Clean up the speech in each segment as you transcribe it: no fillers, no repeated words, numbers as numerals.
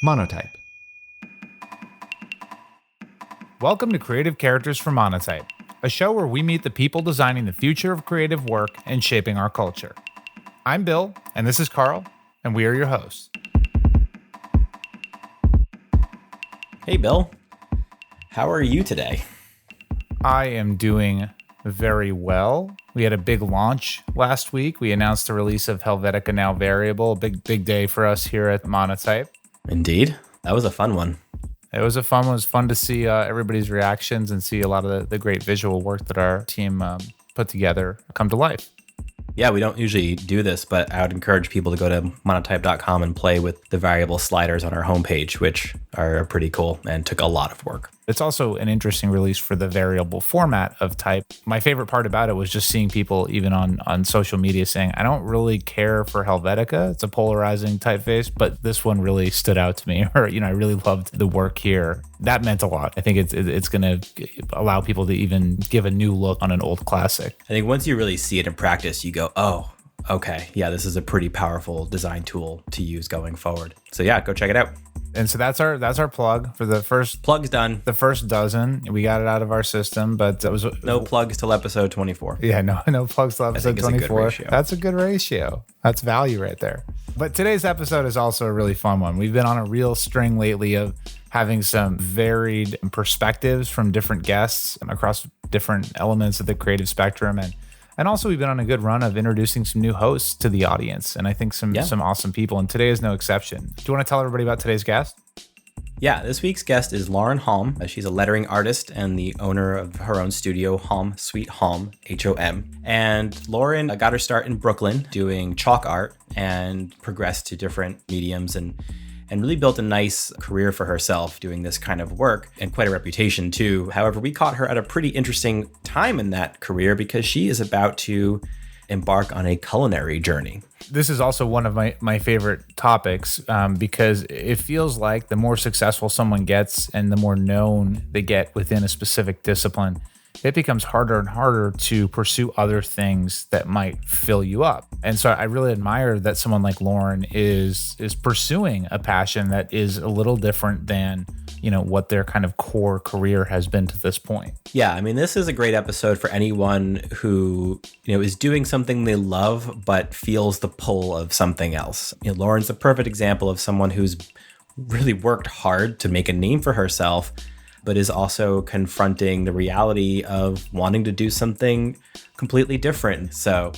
Monotype. Welcome to Creative Characters for Monotype, a show where we meet the people designing the future of creative work and shaping our culture. I'm Bill, and this is Carl, and we are your hosts. Hey, Bill. How are you today? I am doing very well. We had a big launch last week. We announced the release of Helvetica Now Variable, a big day for us here at Monotype. Indeed. That was a fun one. It was fun. It was fun to see everybody's reactions and see a lot of the great visual work that our team put together come to life. Yeah, we don't usually do this, but I would encourage people to go to monotype.com and play with the variable sliders on our homepage, which are pretty cool and took a lot of work. It's also an interesting release for the variable format of type. My favorite part about it was just seeing people even on social media saying, I don't really care for Helvetica. It's a polarizing typeface, but this one really stood out to me. Or, I really loved the work here. That meant a lot. I think it's going to allow people to even give a new look on an old classic. I think once you really see it in practice, you go, oh, okay, yeah, this is a pretty powerful design tool to use going forward. So yeah, go check it out. And so that's our plug for the first. Plug's done. The first dozen. We got it out of our system, but it was no plugs till episode 24. Yeah, no plugs till episode 24. That's a good ratio. That's value right there. But today's episode is also a really fun one. We've been on a real string lately of having some varied perspectives from different guests across different elements of the creative spectrum. And also, we've been on a good run of introducing some new hosts to the audience, and I think some awesome people, and today is no exception. Do you want to tell everybody about today's guest? Yeah, this week's guest is Lauren Hom. She's a lettering artist and the owner of her own studio, Hom, Sweet Hom, H-O-M. And Lauren got her start in Brooklyn doing chalk art and progressed to different mediums and really built a nice career for herself doing this kind of work and quite a reputation too. However, we caught her at a pretty interesting time in that career because she is about to embark on a culinary journey. This is also one of my favorite topics because it feels like the more successful someone gets and the more known they get within a specific discipline, it becomes harder and harder to pursue other things that might fill you up. And so I really admire that someone like Lauren is pursuing a passion that is a little different than, what their kind of core career has been to this point. Yeah, I mean, this is a great episode for anyone who, is doing something they love but feels the pull of something else. Lauren's the perfect example of someone who's really worked hard to make a name for herself, but is also confronting the reality of wanting to do something completely different. So,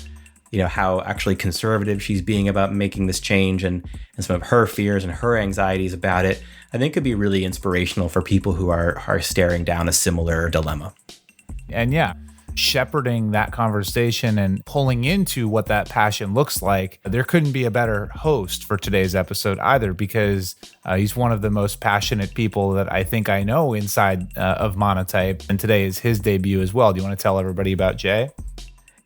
how actually conservative she's being about making this change and some of her fears and her anxieties about it, I think could be really inspirational for people who are staring down a similar dilemma. And yeah, shepherding that conversation and pulling into what that passion looks like. There couldn't be a better host for today's episode either, because he's one of the most passionate people that I think I know inside of Monotype. And today is his debut as well. Do you want to tell everybody about Jay?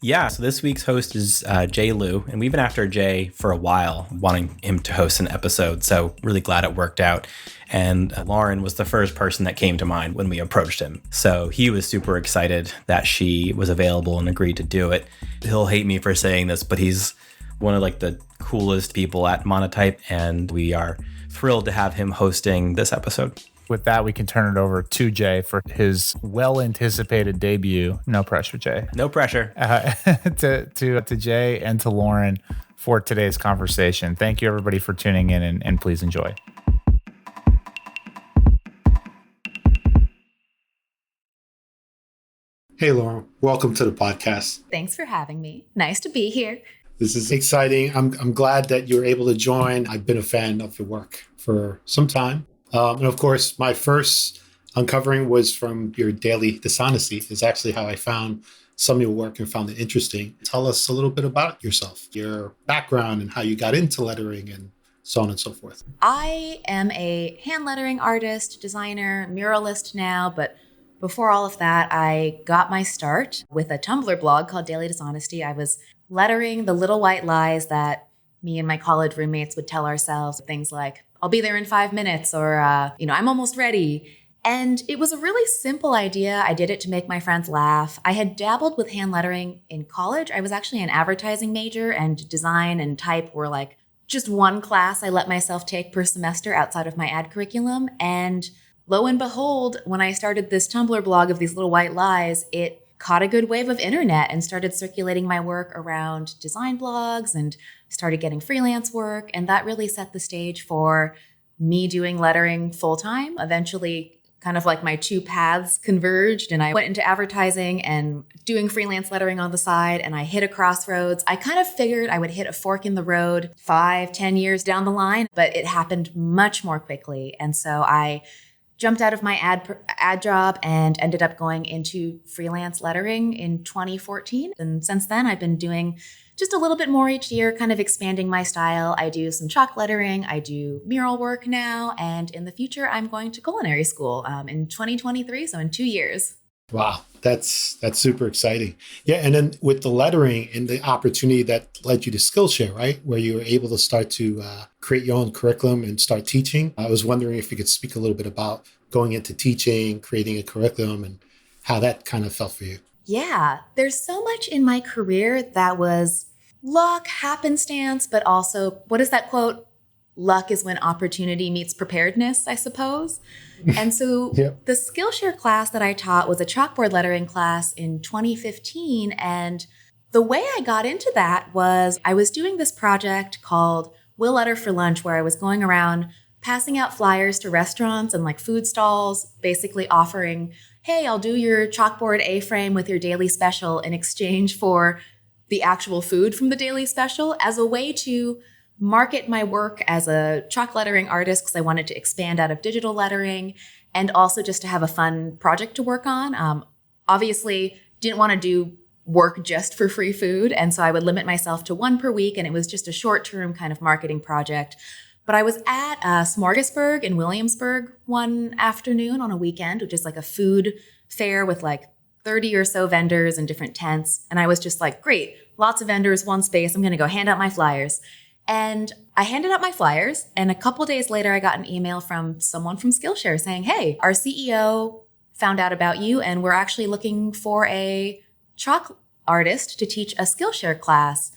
Yeah, so this week's host is Jay Liu, and we've been after Jay for a while, wanting him to host an episode, so really glad it worked out. And Lauren was the first person that came to mind when we approached him. So he was super excited that she was available and agreed to do it. He'll hate me for saying this, but he's one of the coolest people at Monotype, and we are thrilled to have him hosting this episode. With that, we can turn it over to Jay for his well-anticipated debut. No pressure, Jay. No pressure. To Jay and to Lauren for today's conversation. Thank you, everybody, for tuning in, and please enjoy. Hey, Lauren. Welcome to the podcast. Thanks for having me. Nice to be here. This is exciting. I'm glad that you're able to join. I've been a fan of your work for some time. And of course, my first uncovering was from your daily dishonesty. Is actually how I found some of your work and found it interesting. Tell us a little bit about yourself, your background, and how you got into lettering and so on and so forth. I am a hand lettering artist, designer, muralist now, but before all of that, I got my start with a Tumblr blog called Daily Dishonesty. I was lettering the little white lies that me and my college roommates would tell ourselves, things like, I'll be there in 5 minutes, or, I'm almost ready. And it was a really simple idea. I did it to make my friends laugh. I had dabbled with hand lettering in college. I was actually an advertising major, and design and type were just one class I let myself take per semester outside of my ad curriculum. And lo and behold, when I started this Tumblr blog of these little white lies, it caught a good wave of internet and started circulating my work around design blogs and started getting freelance work. And that really set the stage for me doing lettering full time. Eventually, kind of like my two paths converged and I went into advertising and doing freelance lettering on the side, and I hit a crossroads. I kind of figured I would hit a fork in the road 5-10 years down the line, but it happened much more quickly. And so I jumped out of my ad job and ended up going into freelance lettering in 2014. And since then, I've been doing just a little bit more each year, kind of expanding my style. I do some chalk lettering, I do mural work now, and in the future, I'm going to culinary school in 2023, so in 2 years. Wow, that's super exciting. Yeah, and then with the lettering and the opportunity that led you to Skillshare, right, where you were able to start to create your own curriculum and start teaching. I was wondering if you could speak a little bit about going into teaching, creating a curriculum, and how that kind of felt for you. Yeah, there's so much in my career that was luck, happenstance, but also, what is that quote? Luck is when opportunity meets preparedness, I suppose. And so Yep. the Skillshare class that I taught was a chalkboard lettering class in 2015. And the way I got into that was I was doing this project called Will Letter for Lunch, where I was going around passing out flyers to restaurants and like food stalls, basically offering, hey, I'll do your chalkboard A-frame with your daily special in exchange for the actual food from the daily special, as a way to market my work as a chalk lettering artist, because I wanted to expand out of digital lettering, and also just to have a fun project to work on. Obviously, didn't want to do work just for free food, and so I would limit myself to one per week, and it was just a short-term kind of marketing project. But I was at Smorgasburg in Williamsburg one afternoon on a weekend, which is like a food fair with like 30 or so vendors and different tents. And I was just like, great, lots of vendors, one space. I'm going to go hand out my flyers. And I handed out my flyers. And a couple days later, I got an email from someone from Skillshare saying, hey, our CEO found out about you, and we're actually looking for a chalk artist to teach a Skillshare class.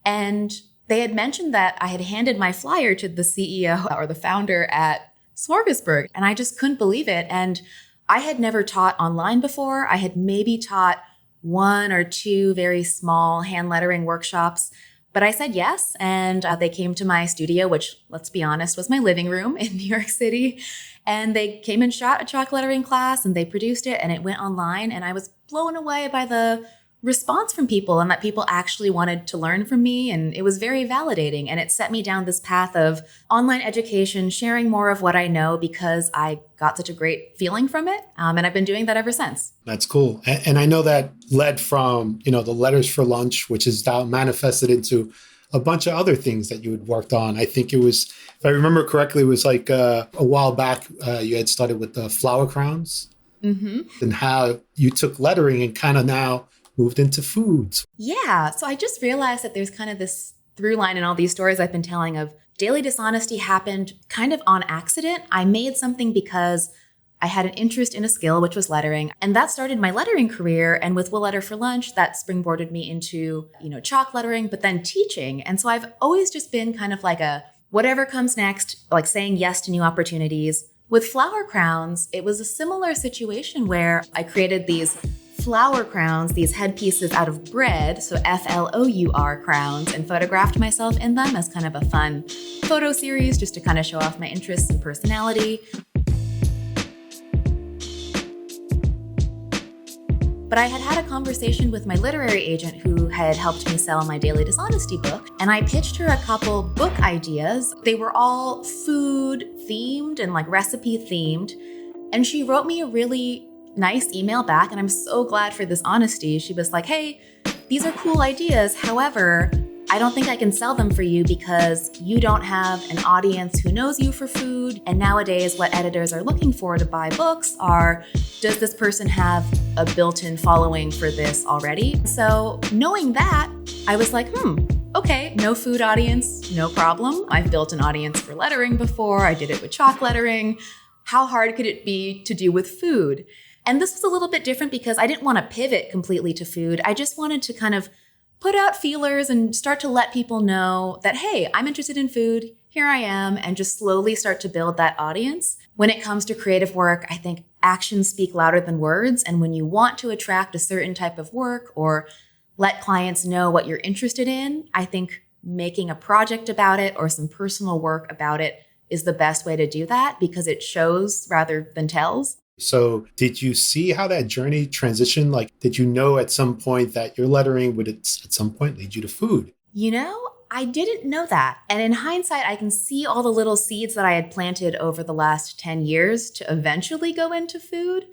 And they had mentioned that I had handed my flyer to the CEO or the founder at Smorgasburg. And I just couldn't believe it. And I had never taught online before. I had maybe taught 1 or 2 very small hand lettering workshops, but I said yes. And they came to my studio, which, let's be honest, was my living room in New York City. And they came and shot a chalk lettering class, and they produced it, and it went online. And I was blown away by the response from people, and that people actually wanted to learn from me. And it was very validating. And it set me down this path of online education, sharing more of what I know, because I got such a great feeling from it. And I've been doing that ever since. That's cool. And I know that led from, the Letters for Lunch, which is now manifested into a bunch of other things that you had worked on. I think it was, if I remember correctly, it was like a while back, you had started with the flower crowns, and how you took lettering and kind of now moved into foods. Yeah. So I just realized that there's kind of this through line in all these stories I've been telling of daily dishonesty happened kind of on accident. I made something because I had an interest in a skill, which was lettering. And that started my lettering career. And with Will Letter for Lunch, that springboarded me into, chalk lettering, but then teaching. And so I've always just been kind of like a whatever comes next, like saying yes to new opportunities. With flower crowns, it was a similar situation where I created these flower crowns, these headpieces out of bread, so FLOUR crowns, and photographed myself in them as kind of a fun photo series just to kind of show off my interests and personality. But I had a conversation with my literary agent who had helped me sell my Daily Dishonesty book, and I pitched her a couple book ideas. They were all food themed and like recipe themed, and she wrote me a really nice email back, and I'm so glad for this honesty. She was like, hey, these are cool ideas. However, I don't think I can sell them for you because you don't have an audience who knows you for food. And nowadays, what editors are looking for to buy books are, does this person have a built-in following for this already? So knowing that, I was like, okay, no food audience, no problem. I've built an audience for lettering before. I did it with chalk lettering. How hard could it be to do with food? And this was a little bit different because I didn't want to pivot completely to food. I just wanted to kind of put out feelers and start to let people know that, hey, I'm interested in food. Here I am, and just slowly start to build that audience. When it comes to creative work, I think actions speak louder than words. And when you want to attract a certain type of work or let clients know what you're interested in, I think making a project about it or some personal work about it is the best way to do that because it shows rather than tells. So did you see how that journey transitioned? Like, did you know at some point that your lettering would at some point lead you to food? You know, I didn't know that. And in hindsight, I can see all the little seeds that I had planted over the last 10 years to eventually go into food.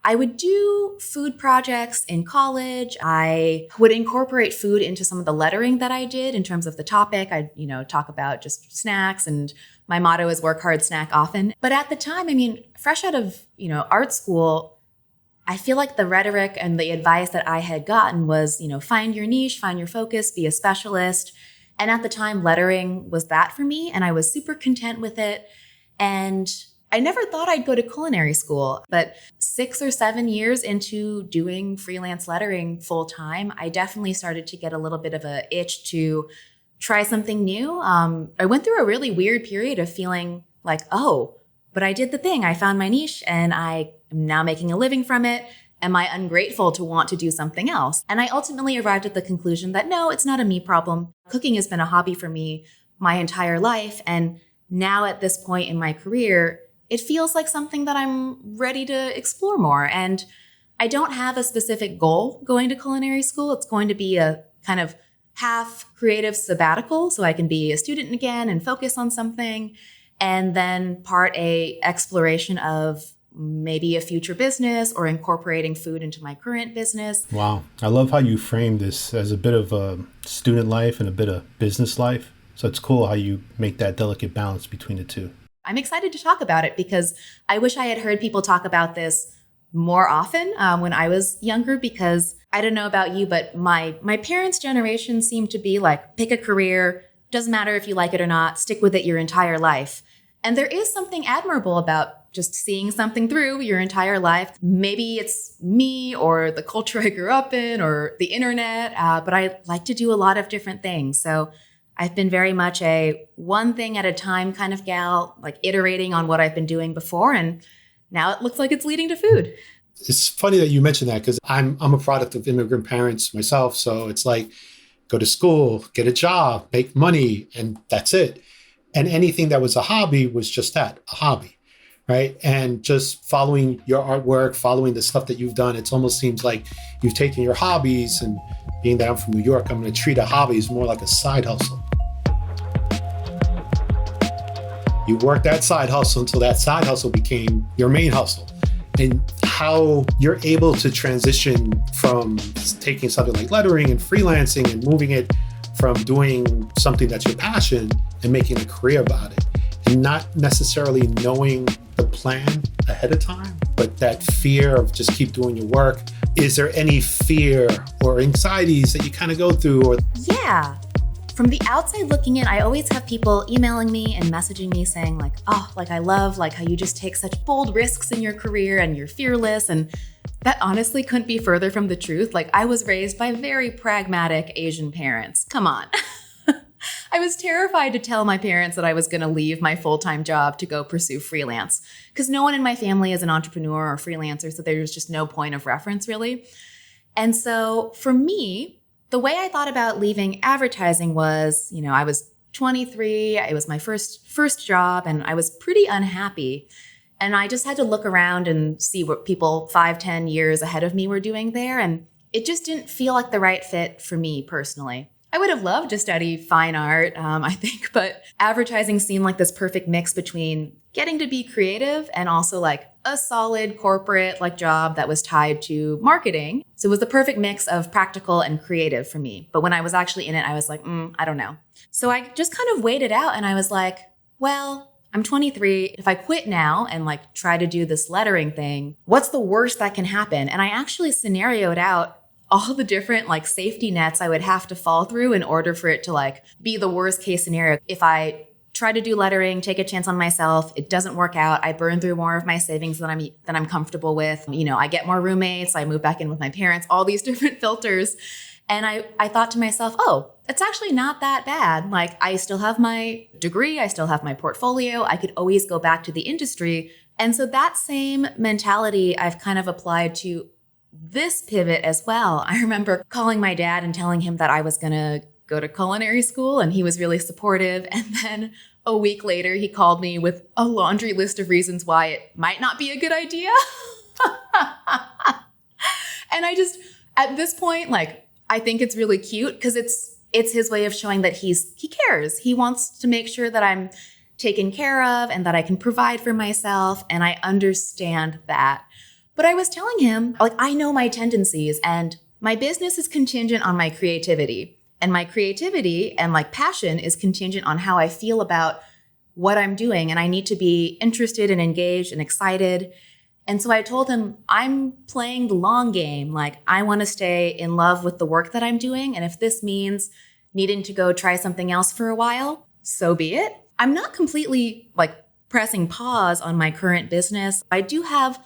I would do food projects in college. I would incorporate food into some of the lettering that I did in terms of the topic. I'd, talk about just snacks, and my motto is work hard, snack often. But at the time, fresh out of, art school, I feel like the rhetoric and the advice that I had gotten was, find your niche, find your focus, be a specialist. And at the time, lettering was that for me, and I was super content with it. And I never thought I'd go to culinary school, but 6 or 7 years into doing freelance lettering full time, I definitely started to get a little bit of an itch to try something new. I went through a really weird period of feeling like, oh, but I did the thing. I found my niche and I am now making a living from it. Am I ungrateful to want to do something else? And I ultimately arrived at the conclusion that no, it's not a me problem. Cooking has been a hobby for me my entire life. And now at this point in my career, it feels like something that I'm ready to explore more. And I don't have a specific goal going to culinary school. It's going to be a kind of half creative sabbatical so I can be a student again and focus on something. And then part a exploration of maybe a future business or incorporating food into my current business. Wow. I love how you frame this as a bit of a student life and a bit of business life. So it's cool how you make that delicate balance between the two. I'm excited to talk about it because I wish I had heard people talk about this more often when I was younger, because I don't know about you, but my parents' generation seemed to be like, pick a career, doesn't matter if you like it or not, stick with it your entire life. And there is something admirable about just seeing something through your entire life. Maybe it's me or the culture I grew up in or the internet, but I like to do a lot of different things. So I've been very much a one thing at a time kind of gal, like iterating on what I've been doing before. And now it looks like it's leading to food. It's funny that you mentioned that because I'm a product of immigrant parents myself. So it's like, go to school, get a job, make money, and that's it. And anything that was a hobby was just that, a hobby, right? And just following your artwork, following the stuff that you've done, it almost seems like you've taken your hobbies, and being that I'm from New York, I'm going to treat a hobby as more like a side hustle. You work that side hustle until that side hustle became your main hustle. And how you're able to transition from taking something like lettering and freelancing and moving it from doing something that's your passion and making a career about it, and not necessarily knowing the plan ahead of time, but that fear of just keep doing your work. Is there any fear or anxieties that you kind of go through? Yeah. From the outside looking in, I always have people emailing me and messaging me saying like, oh, like I love like how you just take such bold risks in your career and you're fearless. And that honestly couldn't be further from the truth. Like I was raised by very pragmatic Asian parents. Come on. I was terrified to tell my parents that I was going to leave my full-time job to go pursue freelance because no one in my family is an entrepreneur or freelancer. So there's just no point of reference really. And so for me, the way I thought about leaving advertising was, I was 23. It was my first job and I was pretty unhappy. And I just had to look around and see what people 5-10 years ahead of me were doing there. And it just didn't feel like the right fit for me personally. I would have loved to study fine art, I think, but advertising seemed like this perfect mix between getting to be creative and also like a solid corporate like job that was tied to marketing. So it was the perfect mix of practical and creative for me. But when I was actually in it, I was like, I don't know. So I just kind of waited out and I was like, well, I'm 23. If I quit now and like try to do this lettering thing, what's the worst that can happen? And I actually scenarioed out all the different like safety nets I would have to fall through in order for it to like be the worst case scenario. If I try to do lettering, take a chance on myself, it doesn't work out, I burn through more of my savings than I'm comfortable with. I get more roommates, I move back in with my parents, all these different filters. And I thought to myself, oh, it's actually not that bad. Like, I still have my degree, I still have my portfolio, I could always go back to the industry. And so that same mentality I've kind of applied to this pivot as well. I remember calling my dad and telling him that I was going to go to culinary school, and he was really supportive. And then a week later, he called me with a laundry list of reasons why it might not be a good idea. And I just, at this point, like, I think it's really cute because it's his way of showing that he cares. He wants to make sure that I'm taken care of and that I can provide for myself. And I understand that. But I was telling him, like, I know my tendencies and my business is contingent on my creativity. And my creativity and like passion is contingent on how I feel about what I'm doing. And I need to be interested and engaged and excited. And so I told him, I'm playing the long game. Like, I want to stay in love with the work that I'm doing. And if this means needing to go try something else for a while, so be it. I'm not completely like pressing pause on my current business. I do have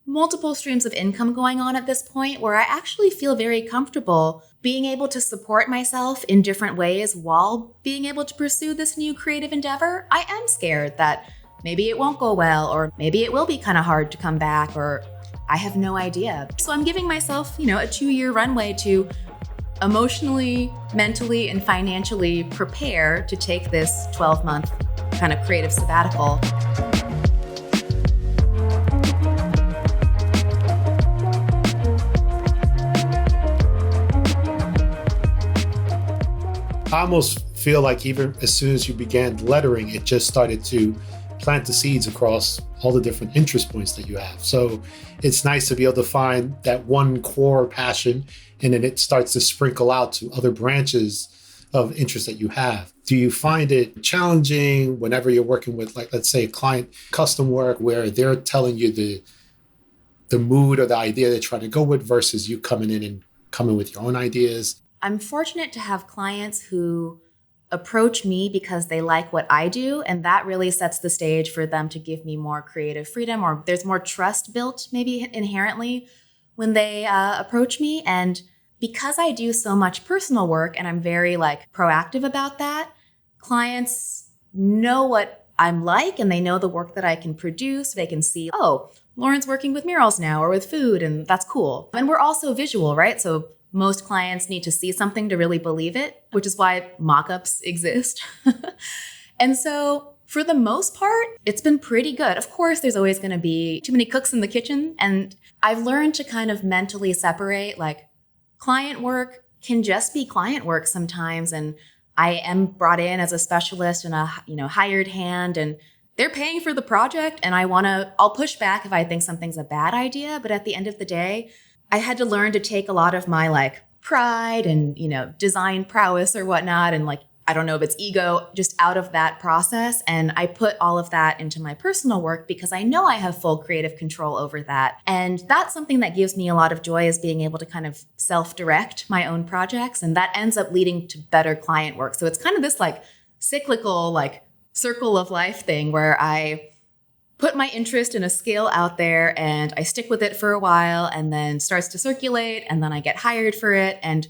multiple streams of income going on at this point where I actually feel very comfortable being able to support myself in different ways while being able to pursue this new creative endeavor. I am scared that maybe it won't go well, or maybe it will be kind of hard to come back, or I have no idea. So I'm giving myself, a 2-year runway to emotionally, mentally, and financially prepare to take this 12-month kind of creative sabbatical. I almost feel like even as soon as you began lettering, it just started to plant the seeds across all the different interest points that you have. So it's nice to be able to find that one core passion, and then it starts to sprinkle out to other branches of interest that you have. Do you find it challenging whenever you're working with, like, let's say a client custom work where they're telling you the mood or the idea they're trying to go with versus you coming in and coming with your own ideas? I'm fortunate to have clients who approach me because they like what I do, and that really sets the stage for them to give me more creative freedom, or there's more trust built maybe inherently when they approach me. And because I do so much personal work and I'm very like proactive about that, clients know what I'm like and they know the work that I can produce. They can see, oh, Lauren's working with murals now or with food, and that's cool. And we're also visual, right? So most clients need to see something to really believe it, which is why mock-ups exist. And so for the most part, it's been pretty good. Of course, there's always going to be too many cooks in the kitchen. And I've learned to kind of mentally separate, like, client work can just be client work sometimes. And I am brought in as a specialist and a hired hand, and they're paying for the project. And I'll push back if I think something's a bad idea. But at the end of the day, I had to learn to take a lot of my like pride and, design prowess or whatnot. And like, I don't know if it's ego, just out of that process. And I put all of that into my personal work because I know I have full creative control over that. And that's something that gives me a lot of joy, is being able to kind of self-direct my own projects. And that ends up leading to better client work. So it's kind of this like cyclical, like circle of life thing where I put my interest in a skill out there and I stick with it for a while, and then starts to circulate, and then I get hired for it. And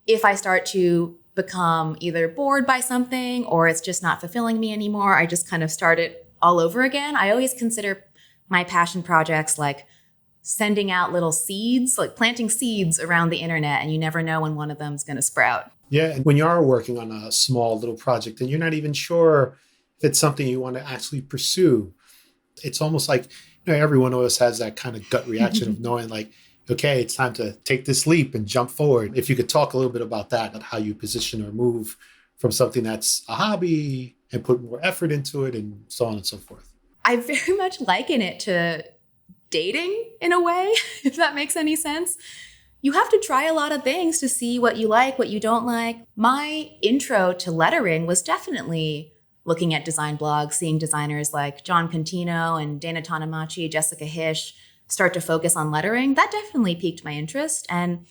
if I start to become either bored by something or it's just not fulfilling me anymore, I just kind of start it all over again. I always consider my passion projects like sending out little seeds, like planting seeds around the internet, and you never know when one of them is going to sprout. Yeah, and when you are working on a small little project and you're not even sure if it's something you want to actually pursue, it's almost like, every one of us has that kind of gut reaction of knowing like, okay, it's time to take this leap and jump forward. If you could talk a little bit about that, how you position or move from something that's a hobby and put more effort into it and so on and so forth. I very much liken it to dating in a way, if that makes any sense. You have to try a lot of things to see what you like, what you don't like. My intro to lettering was definitely looking at design blogs, seeing designers like John Contino and Dana Tanamachi, Jessica Hish start to focus on lettering. That definitely piqued my interest. And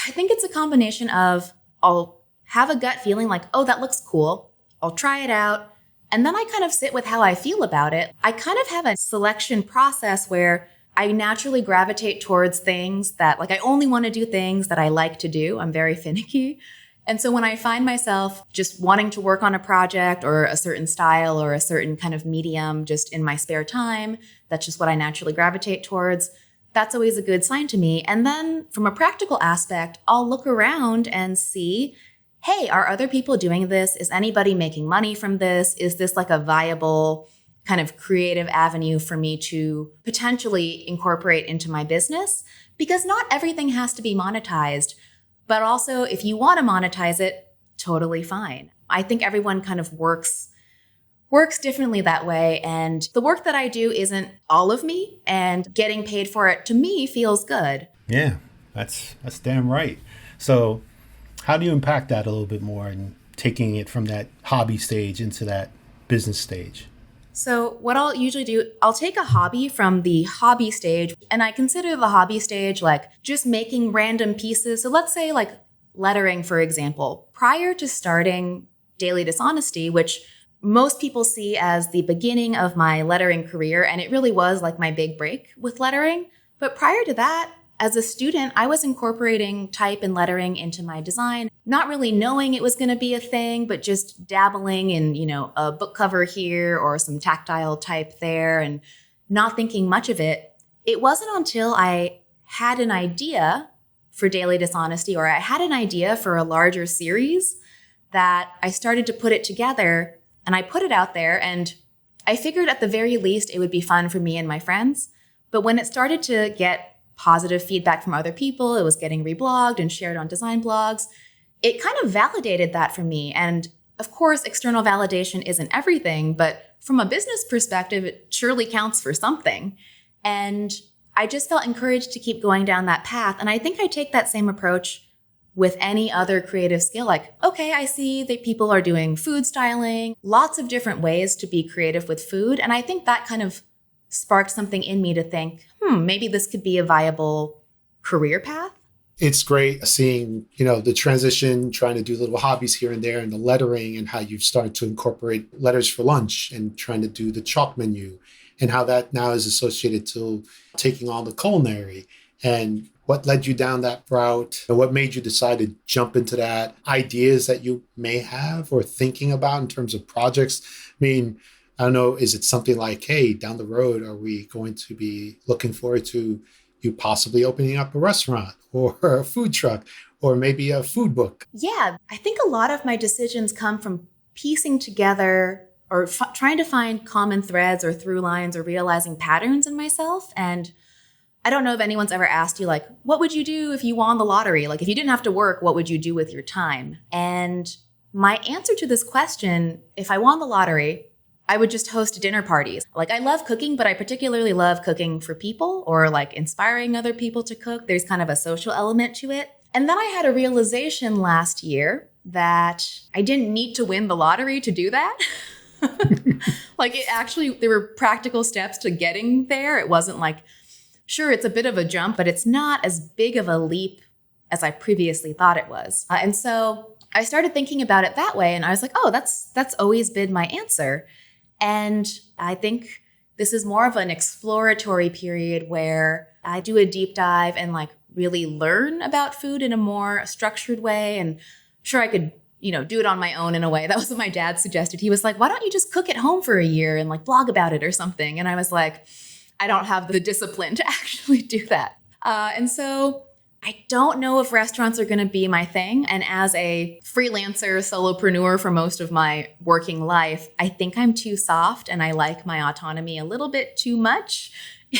I think it's a combination of, I'll have a gut feeling like, oh, that looks cool. I'll try it out. And then I kind of sit with how I feel about it. I kind of have a selection process where I naturally gravitate towards things that, like, I only want to do things that I like to do. I'm very finicky. And so when I find myself just wanting to work on a project or a certain style or a certain kind of medium just in my spare time, that's just what I naturally gravitate towards. That's always a good sign to me. And then from a practical aspect, I'll look around and see, hey, are other people doing this? Is anybody making money from this? Is this like a viable kind of creative avenue for me to potentially incorporate into my business? Because not everything has to be monetized. But also, if you want to monetize it, totally fine. I think everyone kind of works differently that way. And the work that I do isn't all of me, and getting paid for it to me feels good. Yeah, that's damn right. So how do you impact that a little bit more and taking it from that hobby stage into that business stage? So what I'll usually do, I'll take a hobby from the hobby stage, and I consider the hobby stage like just making random pieces. So let's say like lettering, for example. Prior to starting Daily Dishonesty, which most people see as the beginning of my lettering career, and it really was like my big break with lettering. But prior to that, as a student, I was incorporating type and lettering into my design, not really knowing it was going to be a thing, but just dabbling in, a book cover here or some tactile type there and not thinking much of it. It wasn't until I had an idea for Daily Dishonesty, or I had an idea for a larger series, that I started to put it together and I put it out there, and I figured at the very least it would be fun for me and my friends. But when it started to get positive feedback from other people, it was getting reblogged and shared on design blogs, it kind of validated that for me. And of course, external validation isn't everything, but from a business perspective, it surely counts for something. And I just felt encouraged to keep going down that path. And I think I take that same approach with any other creative skill. Like, okay, I see that people are doing food styling, lots of different ways to be creative with food. And I think that kind of sparked something in me to think, maybe this could be a viable career path. It's great seeing, the transition, trying to do little hobbies here and there, and the lettering, and how you've started to incorporate letters for lunch and trying to do the chalk menu, and how that now is associated to taking on the culinary, and what led you down that route, and what made you decide to jump into that, ideas that you may have or thinking about in terms of projects. I mean, I don't know, is it something like, hey, down the road, are we going to be looking forward to you possibly opening up a restaurant or a food truck or maybe a food book? Yeah, I think a lot of my decisions come from piecing together or trying to find common threads or through lines or realizing patterns in myself. And I don't know if anyone's ever asked you, like, what would you do if you won the lottery? Like, if you didn't have to work, what would you do with your time? And my answer to this question, if I won the lottery, I would just host dinner parties. Like, I love cooking, but I particularly love cooking for people, or like inspiring other people to cook. There's kind of a social element to it. And then I had a realization last year that I didn't need to win the lottery to do that. Like, it actually, there were practical steps to getting there. It wasn't like, sure, it's a bit of a jump, but it's not as big of a leap as I previously thought it was. And so I started thinking about it that way. And I was like, oh, that's always been my answer. And I think this is more of an exploratory period where I do a deep dive and like really learn about food in a more structured way. And sure, I could, do it on my own in a way. That was what my dad suggested. He was like, why don't you just cook at home for a year and like blog about it or something? And I was like, I don't have the discipline to actually do that. And so I don't know if restaurants are going to be my thing. And as a freelancer, solopreneur for most of my working life, I think I'm too soft and I like my autonomy a little bit too much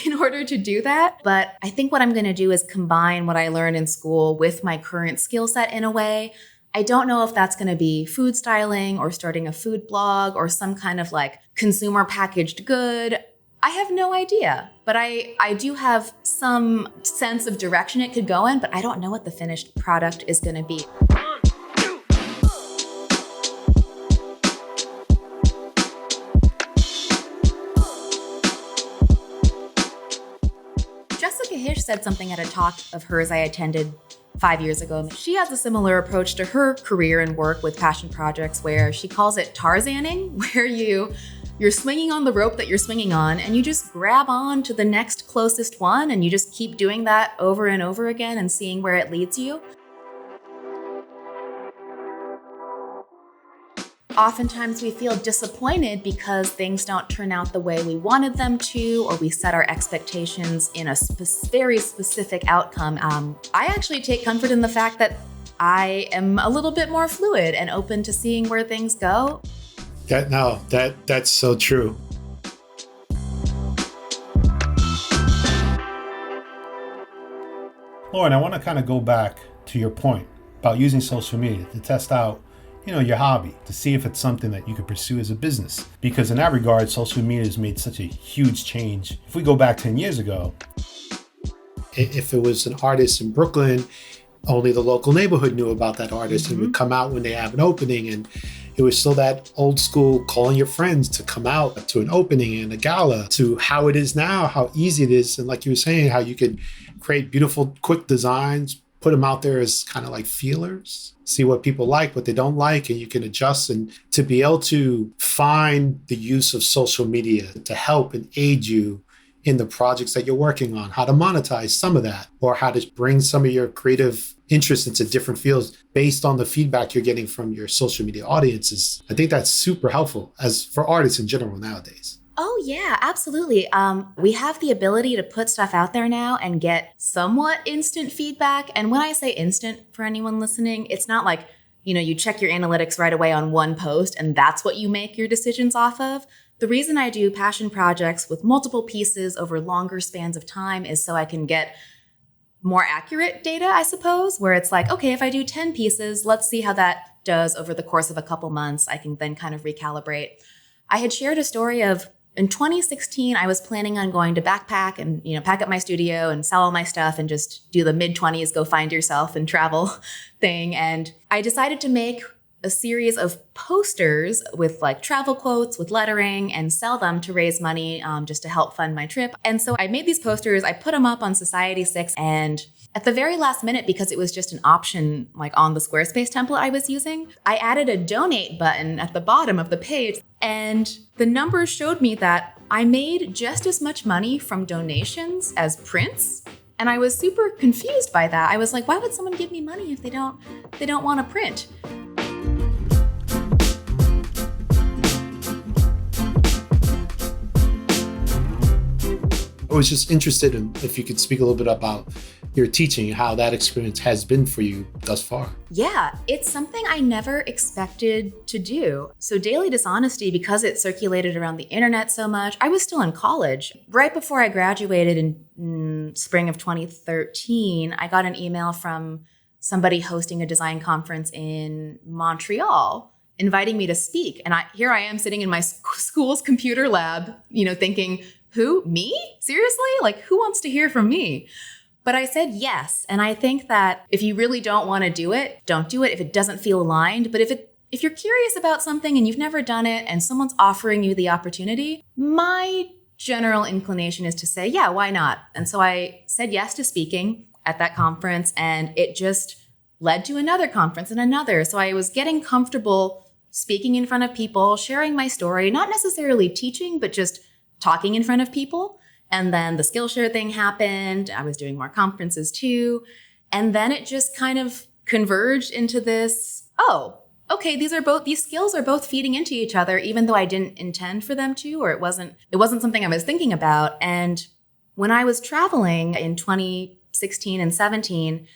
in order to do that. But I think what I'm going to do is combine what I learned in school with my current skill set in a way. I don't know if that's going to be food styling or starting a food blog or some kind of like consumer packaged good. I have no idea, but I do have some sense of direction it could go in, but I don't know what the finished product is going to be. Jessica Hish said something at a talk of hers I attended 5 years ago. She has a similar approach to her career and work with passion projects where she calls it Tarzaning, where you're you're swinging on the rope that you're swinging on, and you just grab on to the next closest one, and you just keep doing that over and over again and seeing where it leads you. Oftentimes we feel disappointed because things don't turn out the way we wanted them to, or we set our expectations in a very specific outcome. I actually take comfort in the fact that I am a little bit more fluid and open to seeing where things go. That's so true. Lauren, I want to kind of go back to your point about using social media to test out your hobby, to see if it's something that you could pursue as a business. Because in that regard, social media has made such a huge change. If we go back 10 years ago, if it was an artist in Brooklyn, only the local neighborhood knew about that artist and would come out when they have an opening. And it was still that old school calling your friends to come out to an opening and a gala, to how it is now, how easy it is. And like you were saying, how you could create beautiful, quick designs, put them out there as kind of like feelers, see what people like, what they don't like, and you can adjust. And to be able to find the use of social media to help and aid you in the projects that you're working on, how to monetize some of that, or how to bring some of your creative interests into different fields based on the feedback you're getting from your social media audiences. I think that's super helpful as for artists in general nowadays. Oh, yeah, absolutely. We have the ability to put stuff out there now and get somewhat instant feedback. And when I say instant, for anyone listening, it's not like, you check your analytics right away on one post and that's what you make your decisions off of. The reason I do passion projects with multiple pieces over longer spans of time is so I can get more accurate data, I suppose, where it's like, okay, if I do 10 pieces, let's see how that does over the course of a couple months. I can then kind of recalibrate. I had shared a story of in 2016, I was planning on going to backpack and, pack up my studio and sell all my stuff and just do the mid-20s, go find yourself and travel thing. And I decided to make a series of posters with like travel quotes with lettering and sell them to raise money just to help fund my trip. And so I made these posters, I put them up on Society6, and at the very last minute, because it was just an option like on the Squarespace template I was using, I added a donate button at the bottom of the page. And the numbers showed me that I made just as much money from donations as prints. And I was super confused by that. I was like, why would someone give me money if they don't want to print? I was just interested in if you could speak a little bit about your teaching, how that experience has been for you thus far. Yeah, it's something I never expected to do. So Daily Dishonesty, because it circulated around the internet so much, I was still in college. Right before I graduated in spring of 2013, I got an email from somebody hosting a design conference in Montreal, inviting me to speak. And here I am sitting in my school's computer lab, thinking, who? Me? Seriously? Like, who wants to hear from me? But I said yes. And I think that if you really don't want to do it, don't do it if it doesn't feel aligned. But if you're curious about something and you've never done it and someone's offering you the opportunity, my general inclination is to say, yeah, why not? And so I said yes to speaking at that conference, and it just led to another conference and another. So I was getting comfortable speaking in front of people, sharing my story, not necessarily teaching, but just talking in front of people. And then the Skillshare thing happened. I was doing more conferences too. And then it just kind of converged into this, oh, okay, these skills are both feeding into each other, even though I didn't intend for them to, or it wasn't something I was thinking about. And when I was traveling in 2016 and 17,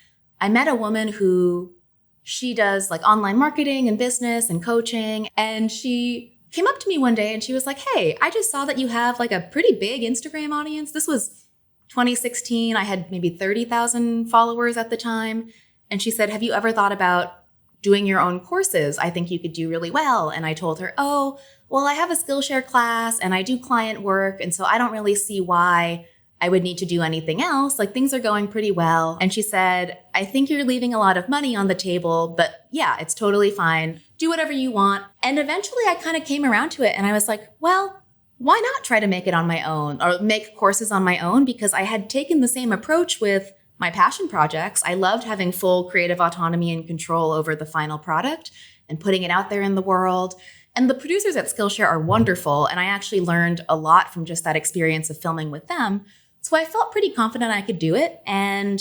I met a woman who she does like online marketing and business and coaching. And she came up to me one day and she was like, hey, I just saw that you have like a pretty big Instagram audience. This was 2016. I had maybe 30,000 followers at the time. And she said, have you ever thought about doing your own courses? I think you could do really well. And I told her, oh, well, I have a Skillshare class and I do client work. And so I don't really see why I would need to do anything else. Like, things are going pretty well. And she said, I think you're leaving a lot of money on the table, but yeah, it's totally fine. Do whatever you want. And eventually I kind of came around to it and I was like, well, why not try to make it on my own or make courses on my own? Because I had taken the same approach with my passion projects. I loved having full creative autonomy and control over the final product and putting it out there in the world. And the producers at Skillshare are wonderful. And I actually learned a lot from just that experience of filming with them. So I felt pretty confident I could do it. And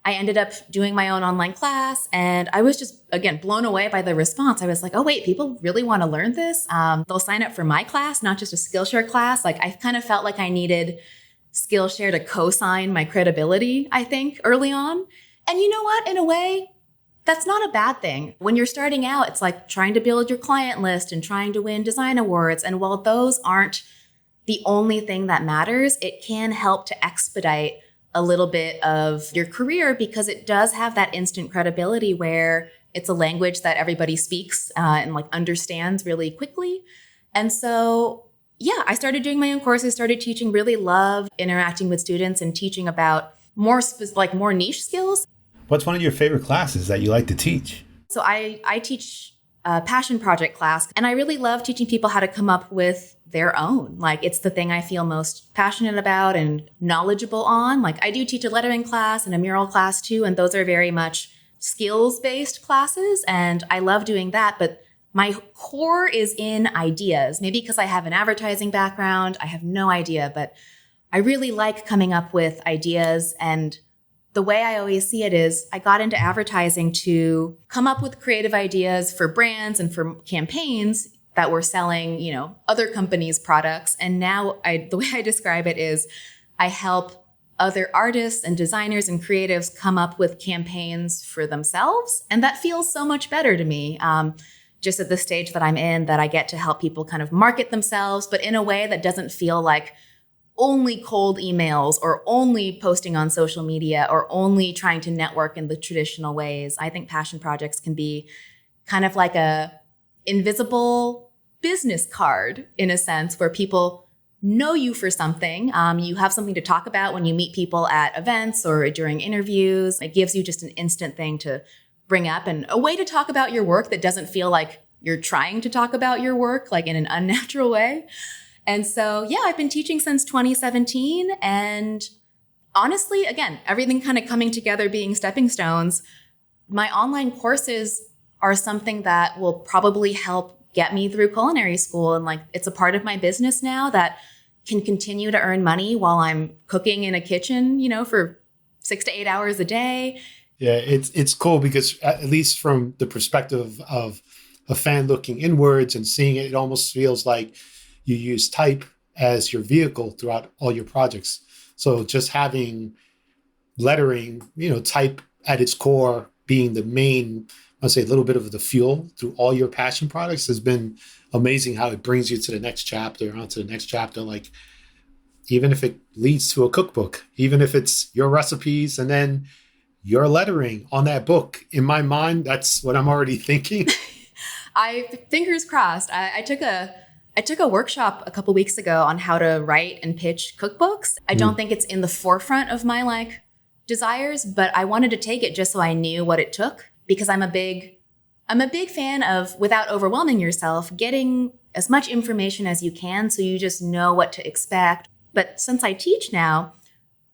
I ended up doing my own online class. And I was just, again, blown away by the response. I was like, oh, wait, people really want to learn this? They'll sign up for my class, not just a Skillshare class. Like I kind of felt like I needed Skillshare to co-sign my credibility, I think, early on. And you know what? In a way, that's not a bad thing. When you're starting out, it's like trying to build your client list and trying to win design awards. And while those aren't the only thing that matters, it can help to expedite a little bit of your career because it does have that instant credibility where it's a language that everybody speaks and like understands really quickly. And so, yeah, I started doing my own courses, started teaching, really love interacting with students and teaching about more niche skills. What's one of your favorite classes that you like to teach? So I teach a passion project class, and I really love teaching people how to come up with their own. Like it's the thing I feel most passionate about and knowledgeable on. Like I do teach a lettering class and a mural class too, and those are very much skills-based classes, and I love doing that. But my core is in ideas, maybe because I have an advertising background. I have no idea, but I really like coming up with ideas. And the way I always see it is I got into advertising to come up with creative ideas for brands and for campaigns that were selling, other companies' products. And now the way I describe it is I help other artists and designers and creatives come up with campaigns for themselves. And that feels so much better to me. Just at the stage that I'm in, that I get to help people kind of market themselves, but in a way that doesn't feel like only cold emails or only posting on social media or only trying to network in the traditional ways. I think passion projects can be kind of like a invisible business card in a sense where people know you for something. You have something to talk about when you meet people at events or during interviews. It gives you just an instant thing to bring up and a way to talk about your work that doesn't feel like you're trying to talk about your work like in an unnatural way. And so, yeah, I've been teaching since 2017. And honestly, again, everything kind of coming together, being stepping stones. My online courses are something that will probably help get me through culinary school. And like, it's a part of my business now that can continue to earn money while I'm cooking in a kitchen, for 6 to 8 hours a day. Yeah, it's cool because at least from the perspective of a fan looking inwards and seeing it, it almost feels like you use type as your vehicle throughout all your projects. So just having lettering, type at its core being the main, I'd say a little bit of the fuel through all your passion products has been amazing how it brings you to the next chapter, onto the next chapter. Like, even if it leads to a cookbook, even if it's your recipes and then your lettering on that book, in my mind, that's what I'm already thinking. Fingers crossed. I took a workshop a couple weeks ago on how to write and pitch cookbooks. I don't think it's in the forefront of my desires, but I wanted to take it just so I knew what it took because I'm a big fan of, without overwhelming yourself, getting as much information as you can so you just know what to expect. But since I teach now,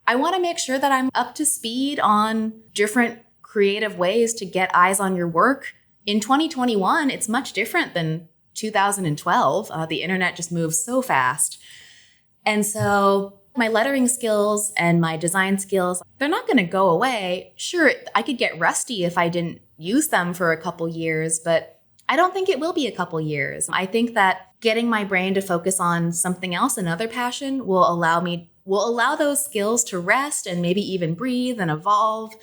I want to make sure that I'm up to speed on different creative ways to get eyes on your work. In 2021, it's much different than 2012. The internet just moves so fast. And so my lettering skills and my design skills, they're not going to go away. Sure, I could get rusty if I didn't use them for a couple years, but I don't think it will be a couple years. I think that getting my brain to focus on something else, another passion, will allow those skills to rest and maybe even breathe and evolve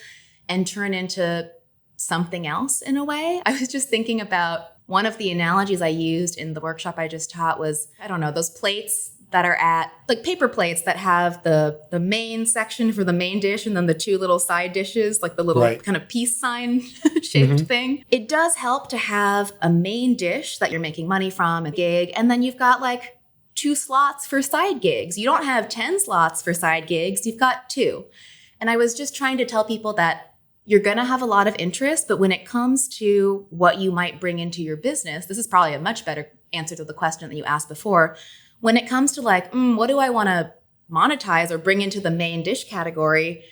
and turn into something else in a way. I was just thinking about one of the analogies I used in the workshop I just taught was, those plates that are at, like paper plates that have the main section for the main dish and then the two little side dishes, like the little kind of peace sign shaped thing. It does help to have a main dish that you're making money from, a gig, and then you've got 2 slots for side gigs. You don't have 10 slots for side gigs, you've got 2. And I was just trying to tell people that you're going to have a lot of interest, but when it comes to what you might bring into your business, this is probably a much better answer to the question that you asked before. When it comes to what do I want to monetize or bring into the main dish category,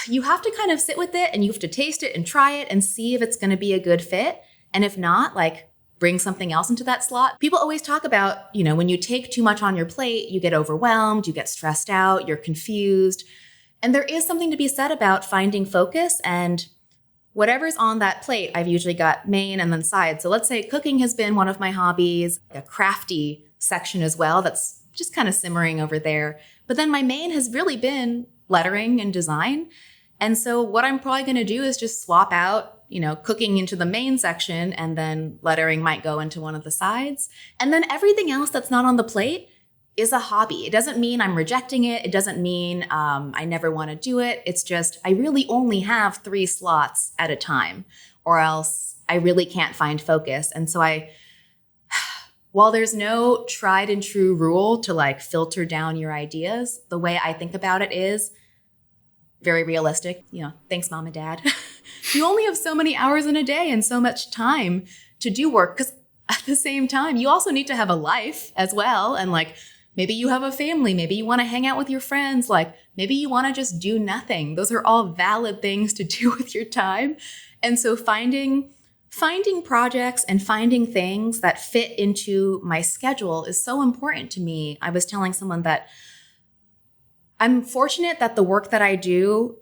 you have to kind of sit with it and you have to taste it and try it and see if it's going to be a good fit. And if not, bring something else into that slot. People always talk about, when you take too much on your plate, you get overwhelmed, you get stressed out, you're confused. And there is something to be said about finding focus, and whatever's on that plate. I've usually got main and then side. So let's say cooking has been one of my hobbies, a crafty section as well that's just kind of simmering over there. But then my main has really been lettering and design. And so what I'm probably going to do is just swap out, cooking into the main section, and then lettering might go into one of the sides. And then everything else that's not on the plate is a hobby. It doesn't mean I'm rejecting it. It doesn't mean I never want to do it. It's just I really only have 3 slots at a time, or else I really can't find focus. And so while there's no tried and true rule to filter down your ideas, the way I think about it is very realistic. Thanks, Mom and Dad. You only have so many hours in a day and so much time to do work, because at the same time, you also need to have a life as well. And maybe you have a family, maybe you want to hang out with your friends, maybe you want to just do nothing. Those are all valid things to do with your time. And so finding projects and finding things that fit into my schedule is so important to me. I was telling someone that I'm fortunate that the work that I do,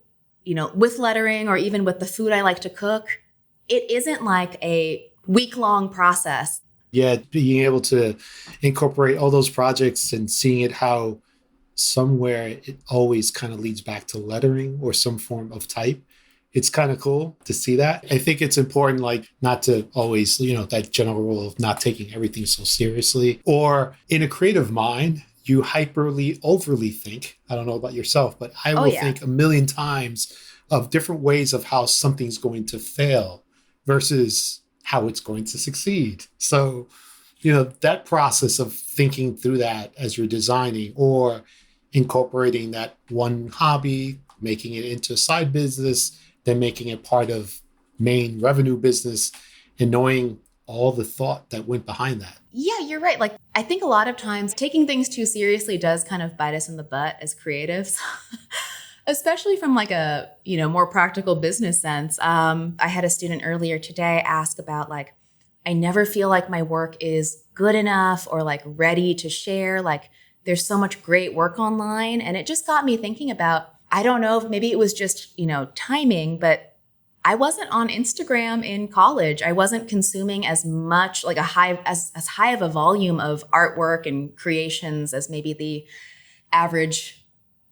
with lettering or even with the food I like to cook, it isn't like a week-long process. Yeah, being able to incorporate all those projects and seeing it how somewhere it always kind of leads back to lettering or some form of type. It's kind of cool to see that. I think it's important, not to always, that general rule of not taking everything so seriously. Or in a creative mind, you overly think. I don't know about yourself, but I will think a million times of different ways of how something's going to fail versus how it's going to succeed. So, that process of thinking through that as you're designing or incorporating that one hobby, making it into a side business, then making it part of main revenue business, and knowing all the thought that went behind that. Yeah, you're right. I think a lot of times taking things too seriously does kind of bite us in the butt as creatives, especially from a, more practical business sense. I had a student earlier today ask about I never feel like my work is good enough or ready to share. There's so much great work online. And it just got me thinking about, I don't know if maybe it was just, timing, but I wasn't on Instagram in college. I wasn't consuming as much as high of a volume of artwork and creations as maybe the average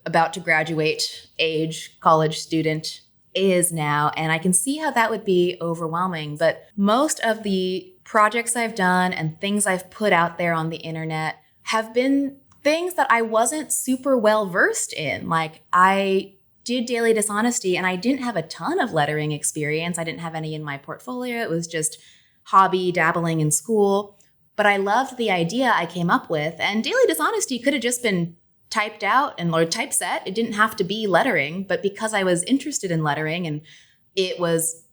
about to graduate age college student is now. And I can see how that would be overwhelming. But most of the projects I've done and things I've put out there on the internet have been things that I wasn't super well versed in. I did Daily Dishonesty and I didn't have a ton of lettering experience. I didn't have any in my portfolio. It was just hobby dabbling in school. But I loved the idea I came up with. And Daily Dishonesty could have just been typed out or typeset. It didn't have to be lettering. But because I was interested in lettering and it was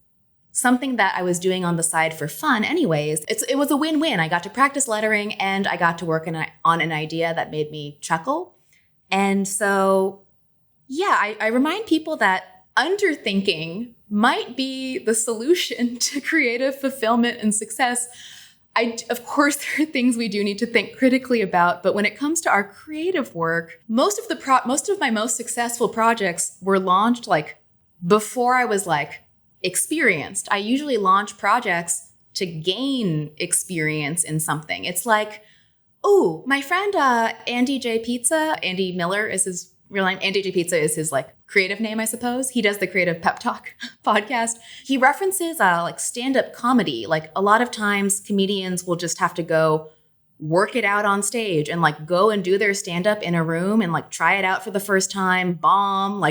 something that I was doing on the side for fun anyways, it was a win-win. I got to practice lettering and I got to work on an idea that made me chuckle. And so, yeah, I remind people that underthinking might be the solution to creative fulfillment and success. Of course, there are things we do need to think critically about, but when it comes to our creative work, most of my most successful projects were launched before I was experienced. I usually launch projects to gain experience in something. It's my friend Andy J. Pizza, Andy Miller is his real name. Andy J. Pizza is his creative name, I suppose. He does the Creative Pep Talk podcast. He references stand-up comedy. A lot of times comedians will just have to go work it out on stage and go and do their stand-up in a room and try it out for the first time, bomb,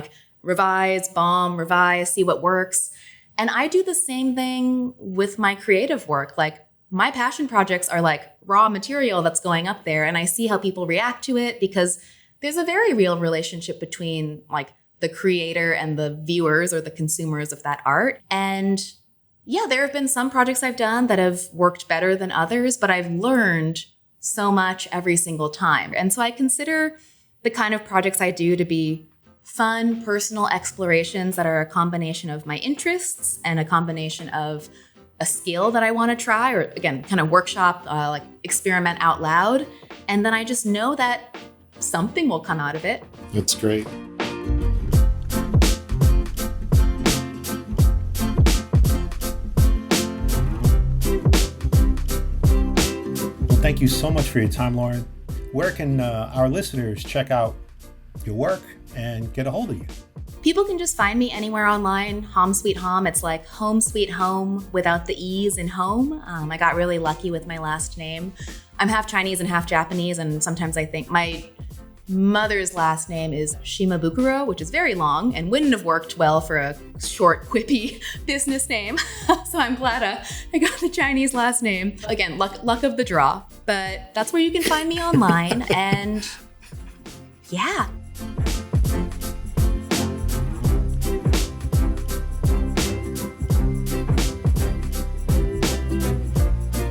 revise, bomb, revise, see what works. And I do the same thing with my creative work. My passion projects are raw material that's going up there, and I see how people react to it because there's a very real relationship between the creator and the viewers or the consumers of that art. And yeah, there have been some projects I've done that have worked better than others, but I've learned so much every single time. And so I consider the kind of projects I do to be fun, personal explorations that are a combination of my interests and a combination of a skill that I want to try, or again, kind of workshop, like experiment out loud. And then I just know that something will come out of it. That's great. Well, thank you so much for your time, Lauren. Where can our listeners check out your work and get a hold of you? People can just find me anywhere online. Hom Sweet Hom. It's like home sweet home without the E's in home. I got really lucky with my last name. I'm half Chinese and half Japanese, and sometimes I think my mother's last name is Shimabukuro, which is very long and wouldn't have worked well for a short, quippy business name. So I'm glad I got the Chinese last name. Again, luck of the draw. But that's where you can find me online. And yeah.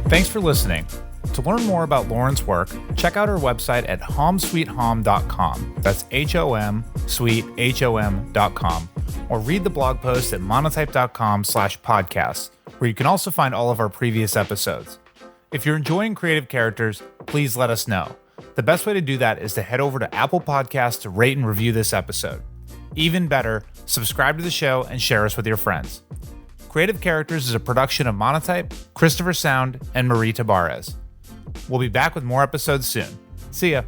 Thanks for listening. To learn more about Lauren's work, check out her website at homsweethom.com. That's HOM, sweet, HOM.com. Or read the blog post at monotype.com/podcast, where you can also find all of our previous episodes. If you're enjoying Creative Characters, please let us know. The best way to do that is to head over to Apple Podcasts to rate and review this episode. Even better, subscribe to the show and share us with your friends. Creative Characters is a production of Monotype, Christopher Sound, and Marie Tabarez. We'll be back with more episodes soon. See ya.